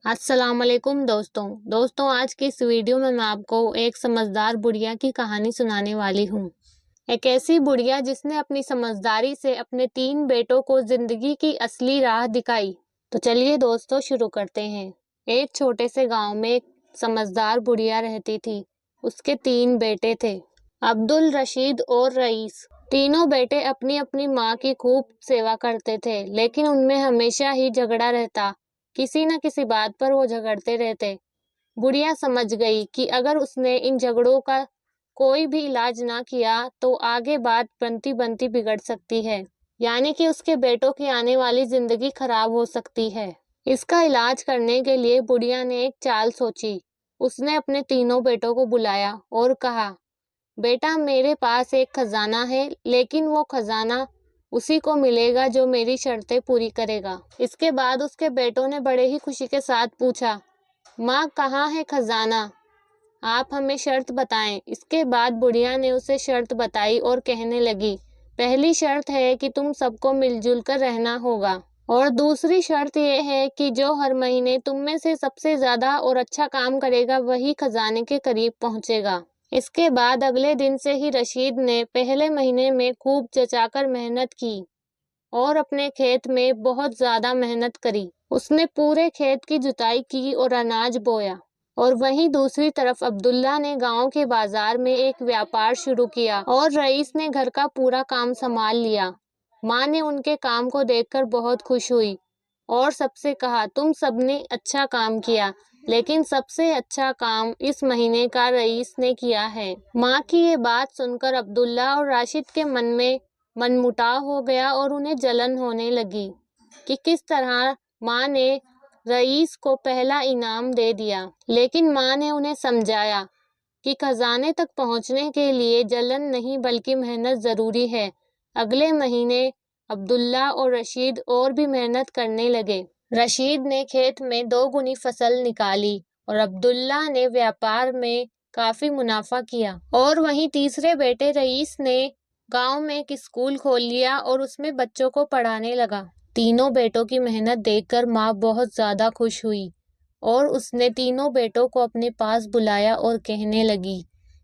السلام علیکم دوستوں آج کی اس ویڈیو میں آپ کو ایک سمجھدار بڑھیا کی کہانی سنانے والی ہوں۔ ایک ایسی بڑھیا جس نے اپنی سمجھداری سے اپنے 3 بیٹوں کو زندگی کی اصلی راہ دکھائی۔ تو چلیے دوستوں شروع کرتے ہیں۔ ایک چھوٹے سے گاؤں میں ایک سمجھدار بڑھیا رہتی تھی۔ اس کے 3 بیٹے تھے، عبدل، رشید اور رئیس۔ تینوں بیٹے اپنی اپنی ماں کی خوب سیوا کرتے تھے، لیکن ان میں ہمیشہ ہی جھگڑا رہتا۔ کسی نہ کسی بات پر وہ جھگڑتے رہتے۔ بڑھیا سمجھ گئی کہ اگر اس نے ان جھگڑوں کا کوئی بھی علاج نہ کیا تو آگے بات بنتی بنتی بگڑ سکتی ہے، یعنی کہ اس کے بیٹوں کی آنے والی زندگی خراب ہو سکتی ہے۔ اس کا علاج کرنے کے لیے بڑھیا نے ایک چال سوچی۔ اس نے اپنے تینوں بیٹوں کو بلایا اور کہا، بیٹا میرے پاس ایک خزانہ ہے، لیکن وہ خزانہ اسی کو ملے گا جو میری شرطیں پوری کرے گا۔ اس کے بعد اس کے بیٹوں نے بڑے ہی خوشی کے ساتھ پوچھا، ماں کہاں ہے خزانہ؟ آپ ہمیں شرط بتائیں۔ اس کے بعد بڑھیا نے اسے شرط بتائی اور کہنے لگی، پہلی شرط ہے کہ تم سب کو مل جل کر رہنا ہوگا، اور دوسری شرط یہ ہے کہ جو ہر مہینے تم میں سے سب سے زیادہ اور اچھا کام کرے گا وہی خزانے کے قریب پہنچے گا۔ اس کے بعد اگلے دن سے ہی رشید نے پہلے مہینے میں خوب جچا کر محنت کی اور اپنے کھیت میں بہت زیادہ محنت کری۔ اس نے پورے کھیت کی جتائی کی اور اناج بویا، اور وہیں دوسری طرف عبداللہ نے گاؤں کے بازار میں ایک ویاپار شروع کیا اور رئیس نے گھر کا پورا کام سنبھال لیا۔ ماں نے ان کے کام کو دیکھ کر بہت خوش ہوئی اور سب سے کہا، تم سب نے اچھا کام کیا، لیکن سب سے اچھا کام اس مہینے کا رئیس نے کیا ہے۔ ماں کی یہ بات سن کر عبداللہ اور راشد کے من میں من مٹاؤ ہو گیا اور انہیں جلن ہونے لگی کہ کس طرح ماں نے رئیس کو پہلا انعام دے دیا۔ لیکن ماں نے انہیں سمجھایا کہ خزانے تک پہنچنے کے لیے جلن نہیں بلکہ محنت ضروری ہے۔ اگلے مہینے عبداللہ اور رشید اور بھی محنت کرنے لگے۔ رشید نے کھیت میں 2 گنی فصل نکالی اور عبداللہ نے ویاپار میں کافی منافع کیا، اور وہیں تیسرے بیٹے رئیس نے گاؤں میں ایک اسکول کھول لیا اور اس میں بچوں کو پڑھانے لگا۔ تینوں بیٹوں کی محنت دیکھ کر ماں بہت زیادہ خوش ہوئی اور اس نے تینوں بیٹوں کو اپنے پاس بلایا اور کہنے لگی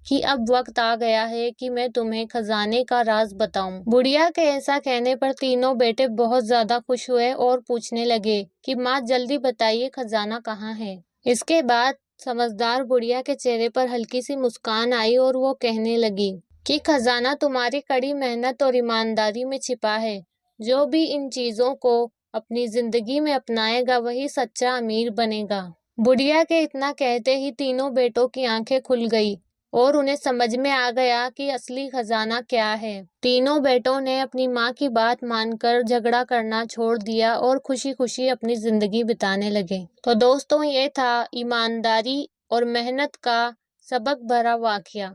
کہ اب وقت آ گیا ہے کہ میں تمہیں خزانے کا راز بتاؤں۔ بڑھیا کے ایسا کہنے پر تینوں بیٹے بہت زیادہ خوش ہوئے اور پوچھنے لگے کہ ماں جلدی بتائیے خزانہ کہاں ہے۔ اس کے بعد سمجھدار بڑھیا کے چہرے پر ہلکی سی مسکان آئی اور وہ کہنے لگی کہ خزانہ تمہاری کڑی محنت اور ایمانداری میں چھپا ہے۔ جو بھی ان چیزوں کو اپنی زندگی میں اپنائے گا وہی سچا امیر بنے گا۔ بڑھیا کے اتنا کہتے ہی تینوں بیٹوں کی آنکھیں کھل گئی اور انہیں سمجھ میں آ گیا کہ اصلی خزانہ کیا ہے۔ تینوں بیٹوں نے اپنی ماں کی بات مان کر جھگڑا کرنا چھوڑ دیا اور خوشی خوشی اپنی زندگی بتانے لگے۔ تو دوستوں یہ تھا ایمانداری اور محنت کا سبق بھرا واقعہ۔